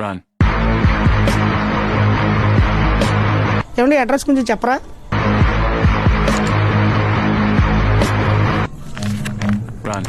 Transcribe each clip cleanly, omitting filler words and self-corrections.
Run. ఏమండి address కొంచెం చెప్పరా? Run.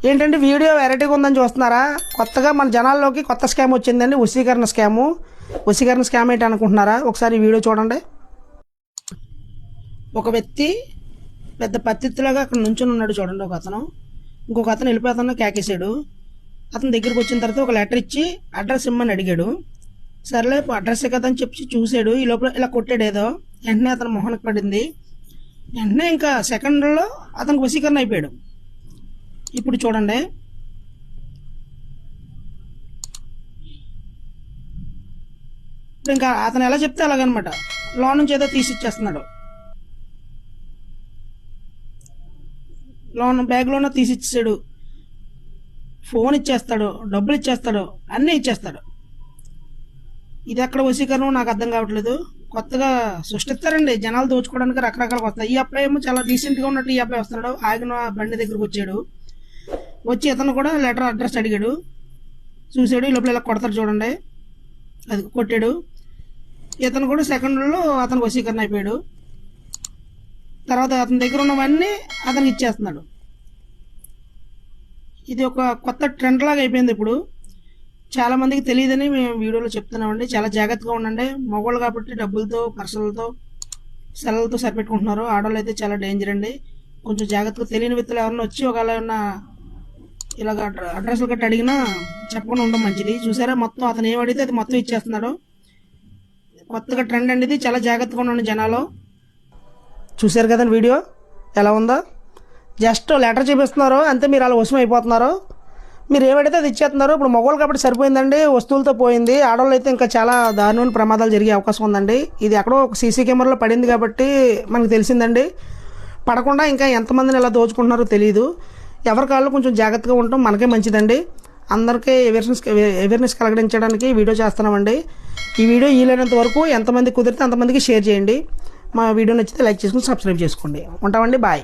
ఏంటంటే వీడియో వెరైటీగా ఉందని చూస్తున్నారా? కొత్తగా మన జనాల్లోకి కొత్త స్కామ్ వచ్చిందండి, వశీకరణ స్కాము. వశీకరణ స్కామ్ ఏంటి అనుకుంటున్నారా? ఒకసారి ఈ వీడియో చూడండి. ఒక వ్యక్తి పెద్ద పత్తిలాగా అక్కడ నుంచుని ఉన్నాడు చూడండి. ఒక అతను ఇంకొక అతను వెళ్ళిపోతాను కేకేసాడు. అతని దగ్గరికి వచ్చిన తర్వాత ఒక లెటర్ ఇచ్చి అడ్రస్ ఇమ్మని అడిగాడు. సర్లే అడ్రస్ కదా అని చెప్పి చూశాడు. ఈ లోపల ఇలా కొట్టాడు ఏదో. వెంటనే అతను మొహనకు పడింది. వెంటనే ఇంకా సెకండ్లో అతనికి వశీకరణ అయిపోయాడు. ఇప్పుడు చూడండి, ఇంకా అతను ఎలా చెప్తే అలాగనమాట. లోన్ నుంచి ఏదో తీసి ఇచ్చేస్తున్నాడు. లోన్ బ్యాగ్లోనే తీసి ఇచ్చేసాడు. ఫోన్ ఇచ్చేస్తాడు, డబ్బులు ఇచ్చేస్తాడు, అన్నీ ఇచ్చేస్తాడు. ఇది ఎక్కడ వశీకరణం నాకు అర్థం కావట్లేదు. కొత్తగా సృష్టిస్తారండి జనాలు దోచుకోవడానికి రకరకాలు వస్తాయి. ఈ అబ్బాయి ఏమో చాలా డీసెంట్గా ఉన్నట్టు ఈ అబ్బాయి వస్తున్నాడు. ఆగిన బండి దగ్గరకు వచ్చాడు. వచ్చి ఇతను కూడా లెటర్ అడ్రస్ అడిగాడు. చూసాడు. ఈ లోపల ఇలా కొడతారు చూడండి. అది కొట్టాడు. ఇతను కూడా సెకండ్లో అతను వశీకరణ అయిపోయాడు. తర్వాత అతని దగ్గర ఉన్నవన్నీ అతనికి ఇచ్చేస్తున్నాడు. ఇది ఒక కొత్త ట్రెండ్ లాగా అయిపోయింది. ఇప్పుడు చాలామందికి తెలియదని మేము వీడియోలో చెప్తున్నామండి. చాలా జాగ్రత్తగా ఉండండి. మగవాళ్ళు కాబట్టి డబ్బులతో, పర్సులతో, సెలవులతో సరిపెట్టుకుంటున్నారు. ఆడవాళ్ళు అయితే చాలా డేంజర్ అండి. కొంచెం జాగ్రత్తగా తెలియని వ్యక్తులు ఎవరైనా వచ్చి ఒకవేళ ఏమన్నా ఇలాగ అడ్రస్లు గట్టి అడిగినా చెప్పకుండా ఉండడం మంచిది. చూసారా, మొత్తం అతను ఏం అడిగితే అది మొత్తం ఇచ్చేస్తున్నాడు. కొత్తగా ట్రెండ్ అండి ఇది. చాలా జాగ్రత్తగా ఉండండి జనాలు. చూసారు కదండి వీడియో ఎలా ఉందో. జస్ట్ లెటర్ చూపిస్తున్నారు అంతే, మీరు అలా వశం అయిపోతున్నారు. మీరు ఏమడితే అది ఇచ్చేస్తున్నారు. ఇప్పుడు మగవాళ్ళు కాబట్టి సరిపోయిందండి, వస్తువులతో పోయింది. ఆడవాళ్ళు అయితే ఇంకా చాలా దారుణమైన ప్రమాదాలు జరిగే అవకాశం ఉందండి. ఇది ఎక్కడో ఒక సీసీ కెమెరాలో పడింది కాబట్టి మనకు తెలిసిందండి. పడకుండా ఇంకా ఎంతమందిని ఇలా దోచుకుంటున్నారో తెలియదు. ఎవరి కాళ్ళు కొంచెం జాగ్రత్తగా ఉండటం మనకే మంచిదండి. అందరికీ అవేర్నెస్ కలిగించడానికి వీడియో చేస్తున్నామండి. ఈ వీడియో వీలైనంత వరకు ఎంతమంది కుదిరితే అంతమందికి షేర్ చేయండి. మా వీడియో నచ్చితే లైక్ చేసుకుని సబ్స్క్రైబ్ చేసుకోండి. ఉంటామండి. బాయ్.